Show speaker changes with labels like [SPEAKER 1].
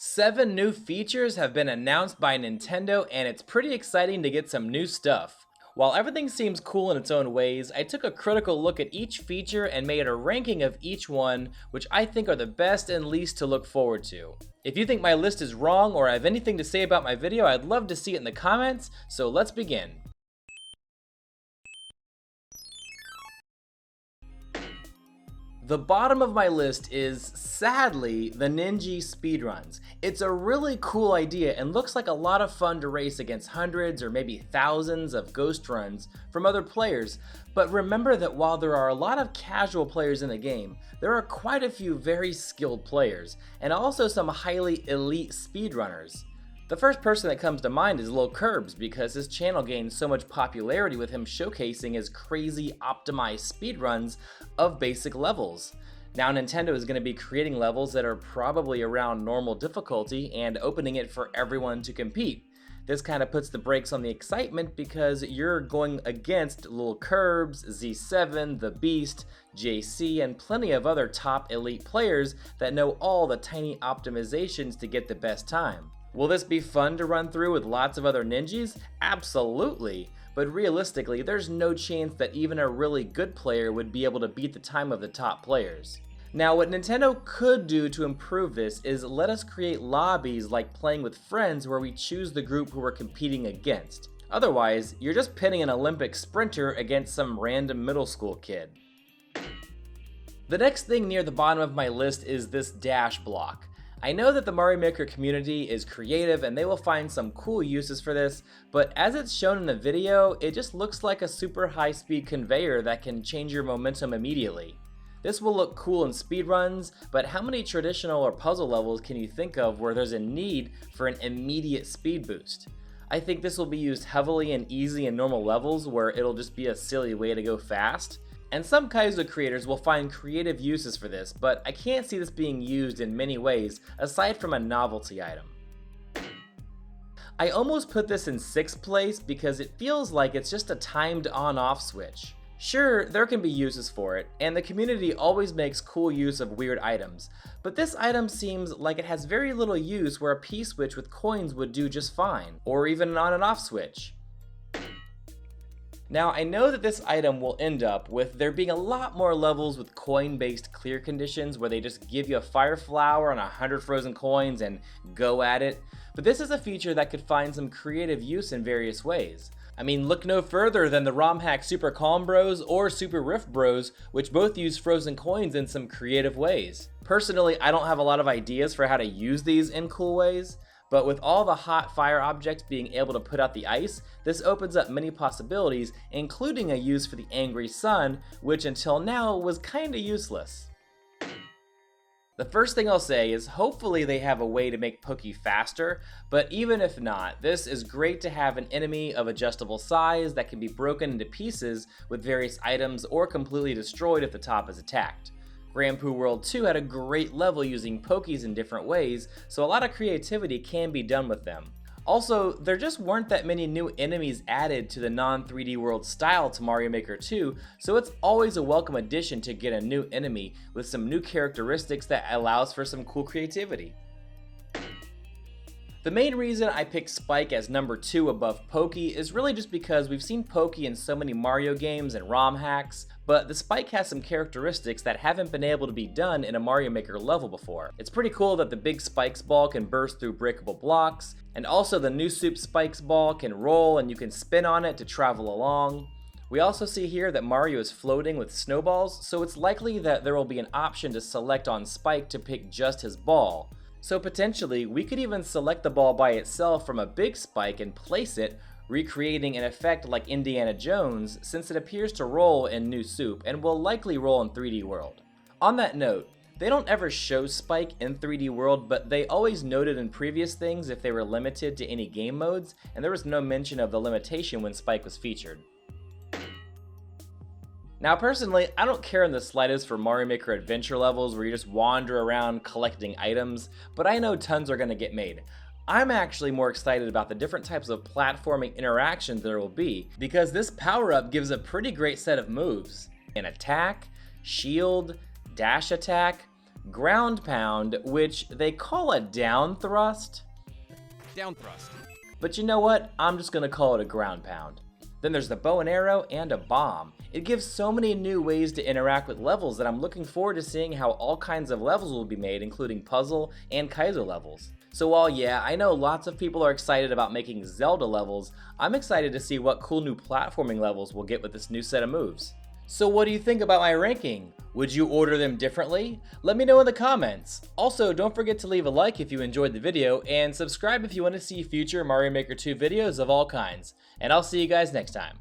[SPEAKER 1] 7 new features have been announced by Nintendo, and it's pretty exciting to get some new stuff. While everything seems cool in its own ways, I took a critical look at each feature and made a ranking of each one, which I think are the best and least to look forward to. If you think my list is wrong or have anything to say about my video, I'd love to see it in the comments, so let's begin. The bottom of my list is, sadly, the Ninja Speedruns. It's a really cool idea and looks like a lot of fun to race against hundreds or maybe thousands of ghost runs from other players, but remember that while there are a lot of casual players in the game, there are quite a few very skilled players, and also some highly elite speedrunners. The first person that comes to mind is Lil Curbs, because his channel gained so much popularity with him showcasing his crazy optimized speedruns of basic levels. Now Nintendo is going to be creating levels that are probably around normal difficulty and opening it for everyone to compete. This kind of puts the brakes on the excitement because you're going against Lil Curbs, Z7, The Beast, JC, and plenty of other top elite players that know all the tiny optimizations to get the best time. Will this be fun to run through with lots of other ninjas? Absolutely, but realistically, there's no chance that even a really good player would be able to beat the time of the top players. Now, what Nintendo could do to improve this is let us create lobbies like playing with friends where we choose the group who we're competing against. Otherwise, you're just pitting an Olympic sprinter against some random middle school kid. The next thing near the bottom of my list is this dash block. I know that the Mario Maker community is creative and they will find some cool uses for this, but as it's shown in the video, it just looks like a super high-speed conveyor that can change your momentum immediately. This will look cool in speedruns, but how many traditional or puzzle levels can you think of where there's a need for an immediate speed boost? I think this will be used heavily in easy and normal levels where it'll just be a silly way to go fast. And some Kaizo creators will find creative uses for this, but I can't see this being used in many ways aside from a novelty item. I almost put this in 6th place because it feels like it's just a timed on-off switch. Sure, there can be uses for it, and the community always makes cool use of weird items, but this item seems like it has very little use where a P-switch with coins would do just fine, or even an on and off switch. Now, I know that this item will end up with there being a lot more levels with coin-based clear conditions where they just give you a fire flower and 100 frozen coins and go at it, but this is a feature that could find some creative use in various ways. I mean, look no further than the ROM hack Super Calm Bros or Super Rift Bros, which both use frozen coins in some creative ways. Personally, I don't have a lot of ideas for how to use these in cool ways, but with all the hot fire objects being able to put out the ice, this opens up many possibilities, including a use for the Angry Sun, which until now was kinda useless. The first thing I'll say is hopefully they have a way to make Pokey faster, but even if not, this is great to have an enemy of adjustable size that can be broken into pieces with various items or completely destroyed if the top is attacked. Grand Poo World 2 had a great level using Pokies in different ways, so a lot of creativity can be done with them. Also, there just weren't that many new enemies added to the non-3D world style to Mario Maker 2, so it's always a welcome addition to get a new enemy with some new characteristics that allows for some cool creativity. The main reason I picked Spike as number 2 above Pokey is really just because we've seen Pokey in so many Mario games and ROM hacks, but the Spike has some characteristics that haven't been able to be done in a Mario Maker level before. It's pretty cool that the big Spikes ball can burst through breakable blocks, and also the new Soup Spikes ball can roll and you can spin on it to travel along. We also see here that Mario is floating with snowballs, so it's likely that there will be an option to select on Spike to pick just his ball. So potentially, we could even select the ball by itself from a big spike and place it, recreating an effect like Indiana Jones, since it appears to roll in New Soup and will likely roll in 3D World. On that note, they don't ever show Spike in 3D World, but they always noted in previous things if they were limited to any game modes, and there was no mention of the limitation when Spike was featured. Now personally, I don't care in the slightest for Mario Maker adventure levels where you just wander around collecting items, but I know tons are going to get made. I'm actually more excited about the different types of platforming interactions there will be, because this power-up gives a pretty great set of moves. An attack, shield, dash attack, ground pound, which they call a down thrust.
[SPEAKER 2] Down thrust.
[SPEAKER 1] But you know what? I'm just gonna call it a ground pound. Then there's the bow and arrow and a bomb. It gives so many new ways to interact with levels that I'm looking forward to seeing how all kinds of levels will be made, including puzzle and Kaizo levels. So while yeah, I know lots of people are excited about making Zelda levels, I'm excited to see what cool new platforming levels we'll get with this new set of moves. So what do you think about my ranking? Would you order them differently? Let me know in the comments. Also, don't forget to leave a like if you enjoyed the video, and subscribe if you want to see future Mario Maker 2 videos of all kinds. And I'll see you guys next time.